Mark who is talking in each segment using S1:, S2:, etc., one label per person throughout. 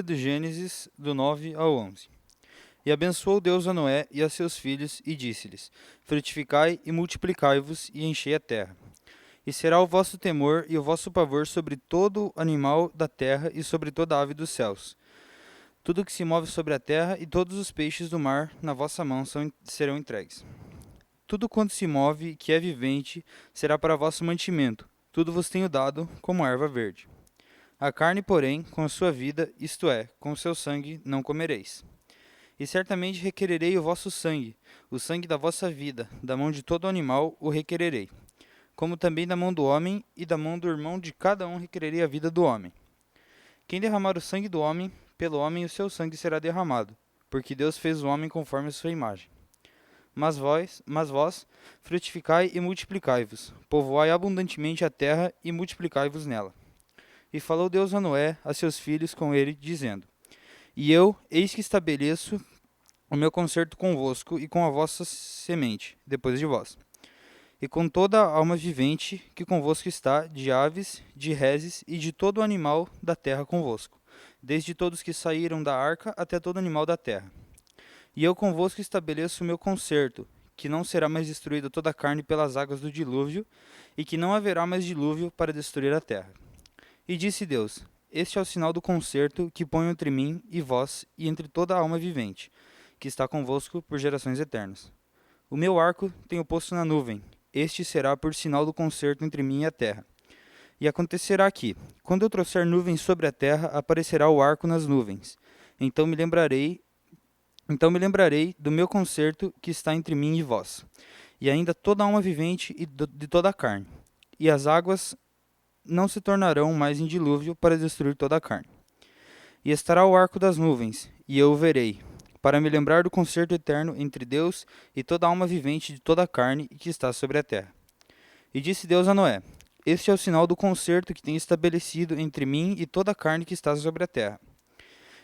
S1: de Gênesis, do 9 ao 11. E abençoou Deus a Noé e a seus filhos, e disse-lhes: Frutificai e multiplicai-vos, e enchei a terra. E será o vosso temor e o vosso pavor sobre todo animal da terra e sobre toda ave dos céus. Tudo que se move sobre a terra e todos os peixes do mar na vossa mão serão entregues. Tudo quanto se move, que é vivente, será para vosso mantimento. Tudo vos tenho dado como erva verde. A carne, porém, com a sua vida, isto é, com o seu sangue, não comereis. E certamente requererei o vosso sangue, o sangue da vossa vida, da mão de todo animal o requererei. Como também da mão do homem e da mão do irmão de cada um requererei a vida do homem. Quem derramar o sangue do homem, pelo homem o seu sangue será derramado, porque Deus fez o homem conforme a sua imagem. Mas vós, frutificai e multiplicai-vos, povoai abundantemente a terra e multiplicai-vos nela. E falou Deus a Noé, a seus filhos, com ele, dizendo: E eu, eis que estabeleço o meu concerto convosco e com a vossa semente, depois de vós, e com toda a alma vivente que convosco está, de aves, de reses e de todo animal da terra convosco, desde todos que saíram da arca até todo animal da terra. E eu convosco estabeleço o meu concerto, que não será mais destruída toda a carne pelas águas do dilúvio, e que não haverá mais dilúvio para destruir a terra. E disse Deus: Este é o sinal do concerto que ponho entre mim e vós e entre toda a alma vivente, que está convosco por gerações eternas. O meu arco tenho posto na nuvem. Este será por sinal do concerto entre mim e a terra. E acontecerá que, quando eu trouxer nuvens sobre a terra, aparecerá o arco nas nuvens. Então me lembrarei do meu concerto que está entre mim e vós, e ainda toda a alma vivente e de toda a carne. E as águas não se tornarão mais em dilúvio para destruir toda a carne. E estará o arco das nuvens, e eu o verei, para me lembrar do concerto eterno entre Deus e toda a alma vivente de toda a carne que está sobre a terra. E disse Deus a Noé: Este é o sinal do concerto que tenho estabelecido entre mim e toda a carne que está sobre a terra.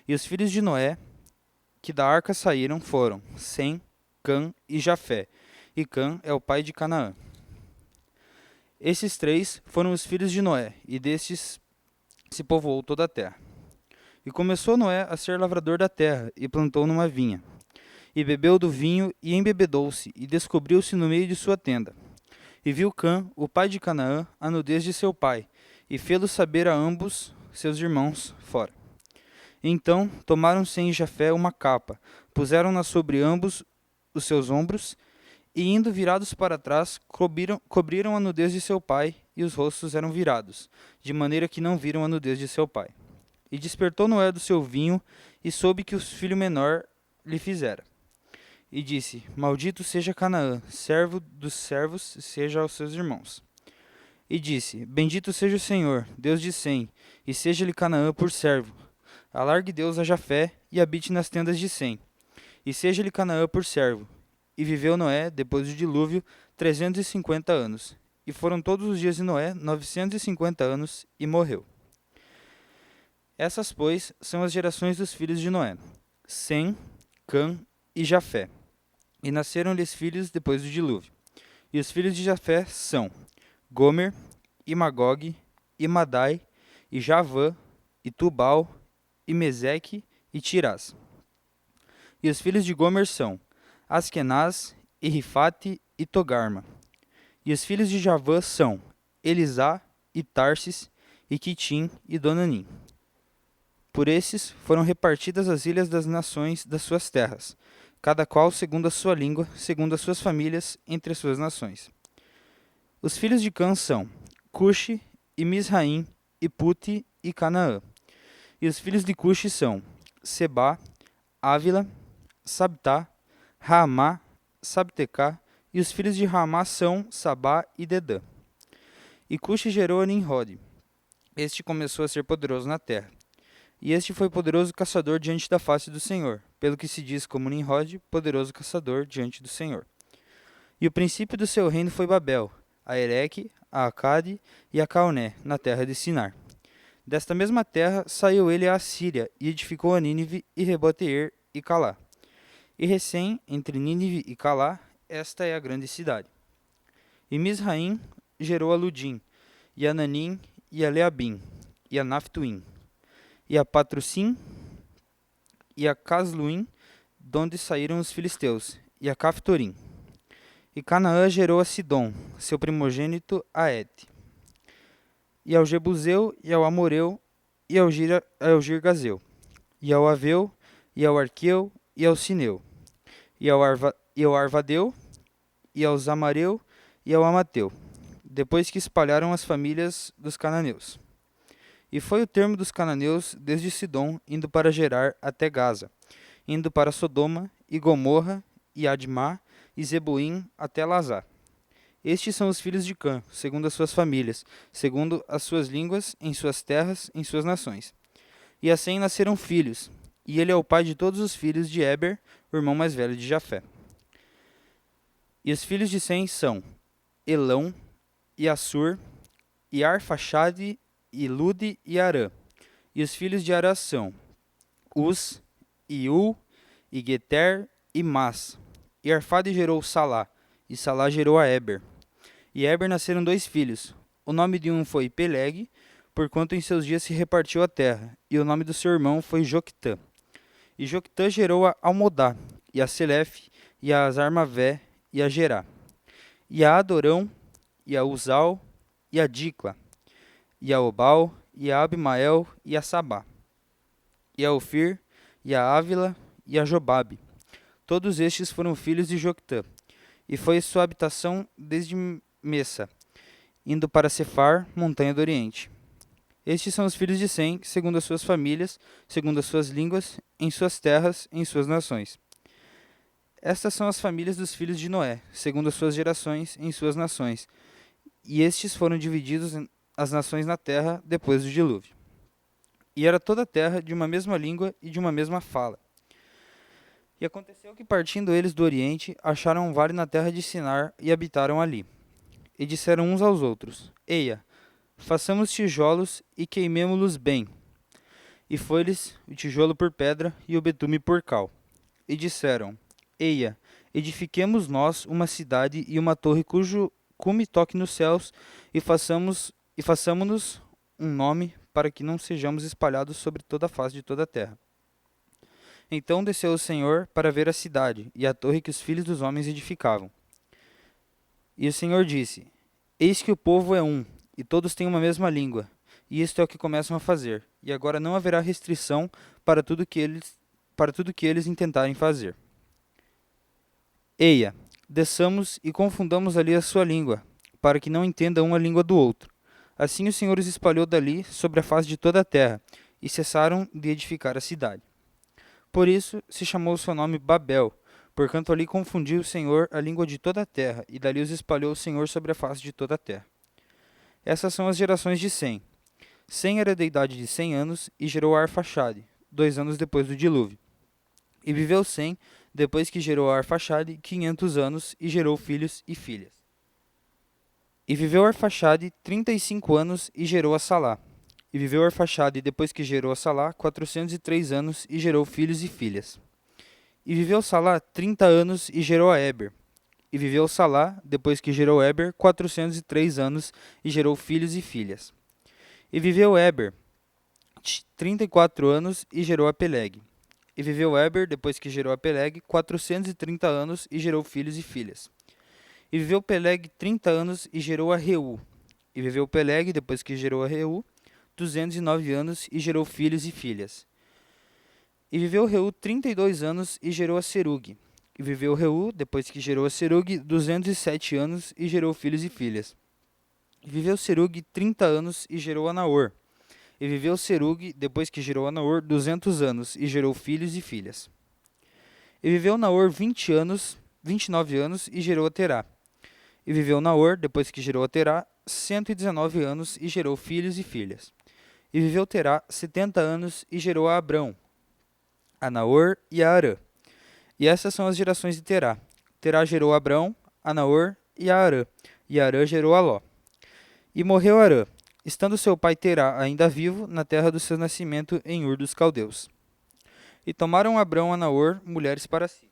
S1: E os filhos de Noé, que da arca saíram, foram Sem, Cã e Jafé, e Cã é o pai de Canaã. Esses três foram os filhos de Noé, e destes se povoou toda a terra. E começou Noé a ser lavrador da terra, e plantou numa vinha. E bebeu do vinho, e embebedou-se, e descobriu-se no meio de sua tenda. E viu Cã, o pai de Canaã, a nudez de seu pai, e fê-lo saber a ambos seus irmãos fora. Então tomaram Sem e Jafé uma capa, puseram-na sobre ambos os seus ombros, e indo virados para trás, cobriram a nudez de seu pai, e os rostos eram virados, de maneira que não viram a nudez de seu pai. E despertou Noé do seu vinho, e soube que o filho menor lhe fizera. E disse: Maldito seja Canaã, servo dos servos seja aos seus irmãos. E disse: Bendito seja o Senhor, Deus de Sem, e seja-lhe Canaã por servo. Alargue Deus a Jafé, e habite nas tendas de Sem, e seja-lhe Canaã por servo. E viveu Noé, depois do dilúvio, 350 anos. E foram todos os dias de Noé 950 anos, e morreu. Essas, pois, são as gerações dos filhos de Noé: Sem, Cã e Jafé. E nasceram-lhes filhos depois do dilúvio. E os filhos de Jafé são Gomer, e Magog, e Madai, e Javã, e Tubal, e Meseque, e Tirás. E os filhos de Gomer são Askenaz, e Rifate, e Togarma. E os filhos de Javã são Elisá, e Tarsis, e Quitim, e Donanim. Por esses foram repartidas as ilhas das nações das suas terras, cada qual segundo a sua língua, segundo as suas famílias, entre as suas nações. Os filhos de Cã são Cuxi, e Misraim, e Puti, e Canaã. E os filhos de Cuxi são Sebá, Ávila, Sabtá, Raamá, Sabtecá, e os filhos de Raamá são Sabá e Dedã. E Cuxi gerou a Nimrode. Este começou a ser poderoso na terra. E este foi poderoso caçador diante da face do Senhor, pelo que se diz como Nimrode, poderoso caçador diante do Senhor. E o princípio do seu reino foi Babel, a Ereque, a Acade e a Calné, na terra de Sinar. Desta mesma terra saiu ele à Assíria, e edificou a Nínive, e Reboteer, e Calá. E recém, entre Nínive e Calá, esta é a grande cidade. E Misraim gerou a Ludim, e a Nanim, e a Leabim, e a Naphtuim, e a Patrussim, e a Casluim, donde saíram os filisteus, e a Caftorim. E Canaã gerou a Sidom, seu primogênito, a Et, e ao Jebuseu, e ao Amoreu, e ao Girgazeu, e ao Aveu, e ao Arqueu, e ao Sineu, e ao Arvadeu, e ao Zamareu, e ao Amateu, depois que espalharam as famílias dos cananeus. E foi o termo dos cananeus desde Sidom, indo para Gerar até Gaza, indo para Sodoma, e Gomorra, e Admá, e Zeboim, até Lazar. Estes são os filhos de Cã, segundo as suas famílias, segundo as suas línguas, em suas terras, em suas nações. E assim nasceram filhos, e ele é o pai de todos os filhos de Eber, o irmão mais velho de Jafé. E os filhos de Sem são Elão, e Assur, e Arfaxade, e Lude, e Arã. E os filhos de Arã são Uz, e U, e Geter, e Mas. E Arfade gerou Salá, e Salá gerou a Eber. E Eber nasceram 2 filhos. O nome de um foi Peleg, porquanto em seus dias se repartiu a terra, e o nome do seu irmão foi Joctã. E Joctã gerou a Almodá, e a Selefe, e a Azarmavé, e a Gerá, e a Adorão, e a Uzal, e a Dicla, e a Obal, e a Abimael, e a Sabá, e a Ofir, e a Ávila, e a Jobabe. Todos estes foram filhos de Joctã, e foi sua habitação desde Messa, indo para Cefar, montanha do Oriente. Estes são os filhos de Sem, segundo as suas famílias, segundo as suas línguas, em suas terras, em suas nações. Estas são as famílias dos filhos de Noé, segundo as suas gerações, em suas nações. E estes foram divididos as nações na terra depois do dilúvio. E era toda a terra de uma mesma língua e de uma mesma fala. E aconteceu que, partindo eles do Oriente, acharam um vale na terra de Sinar e habitaram ali. E disseram uns aos outros: Eia, façamos tijolos e queimemo-los bem. E foi-lhes o tijolo por pedra e o betume por cal. E disseram: Eia, edifiquemos nós uma cidade e uma torre cujo cume toque nos céus, e façamo-nos um nome, para que não sejamos espalhados sobre toda a face de toda a terra. Então desceu o Senhor para ver a cidade e a torre que os filhos dos homens edificavam. E o Senhor disse: Eis que o povo é um, e todos têm uma mesma língua, e isto é o que começam a fazer, e agora não haverá restrição para tudo que eles intentarem fazer. Eia, desçamos e confundamos ali a sua língua, para que não entenda um a língua do outro. Assim o Senhor os espalhou dali sobre a face de toda a terra, e cessaram de edificar a cidade. Por isso se chamou o seu nome Babel, porquanto ali confundiu o Senhor a língua de toda a terra, e dali os espalhou o Senhor sobre a face de toda a terra. Essas são as gerações de Sem. Sem era da idade de 100 anos, e gerou Arfaxade, 2 anos depois do dilúvio. E viveu Sem, depois que gerou Arfaxade, 500 anos, e gerou filhos e filhas. E viveu Arfaxade 35 anos, e gerou a Salá. E viveu Arfaxade, depois que gerou a Salá, 403 anos, e gerou filhos e filhas. E viveu Salá 30 anos, e gerou a Eber. E viveu Salá, depois que gerou Eber, 403 anos, e gerou filhos e filhas. E viveu Eber 34 anos, e gerou a Peleg. E viveu Eber, depois que gerou a Peleg, 430 anos, e gerou filhos e filhas. E viveu Peleg 30 anos, e gerou a Reu. E viveu Peleg, depois que gerou a Reu, 209 anos, e gerou filhos e filhas. E viveu Reu 32 anos, e gerou a Serug. E viveu Reu, depois que gerou a Serug, 207 anos, e gerou filhos e filhas. E viveu Serug 30 anos, e gerou a Naor. E viveu Serug, depois que gerou a Naor, 200 anos, e gerou filhos e filhas. E viveu Naor 29 anos, e gerou a Terá. E viveu Naor, depois que gerou a Terá, 119 anos, e gerou filhos e filhas. E viveu Terá 70 anos, e gerou a Abrão, a Naor e a Arã. E essas são as gerações de Terá. Terá gerou a Abrão, a Naor e a Arã. E Arã gerou a Ló. E morreu Arã, estando seu pai Terá ainda vivo, na terra do seu nascimento, em Ur dos Caldeus. E tomaram Abrão a Naor mulheres para si.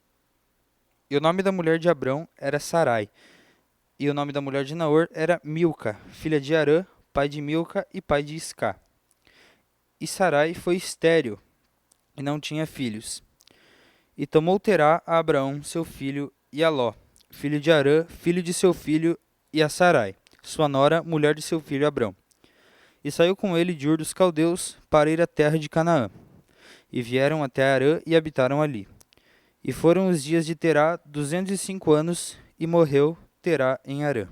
S1: E o nome da mulher de Abrão era Sarai. E o nome da mulher de Naor era Milca, filha de Arã, pai de Milca e pai de Iscá. E Sarai foi estéril, e não tinha filhos. E tomou Terá a Abraão, seu filho, e a Ló, filho de Harã, filho de seu filho, e a Sarai, sua nora, mulher de seu filho Abrão. E saiu com ele de Ur dos Caldeus para ir à terra de Canaã. E vieram até Harã e habitaram ali. E foram os dias de Terá 205 anos, e morreu Terá em Harã.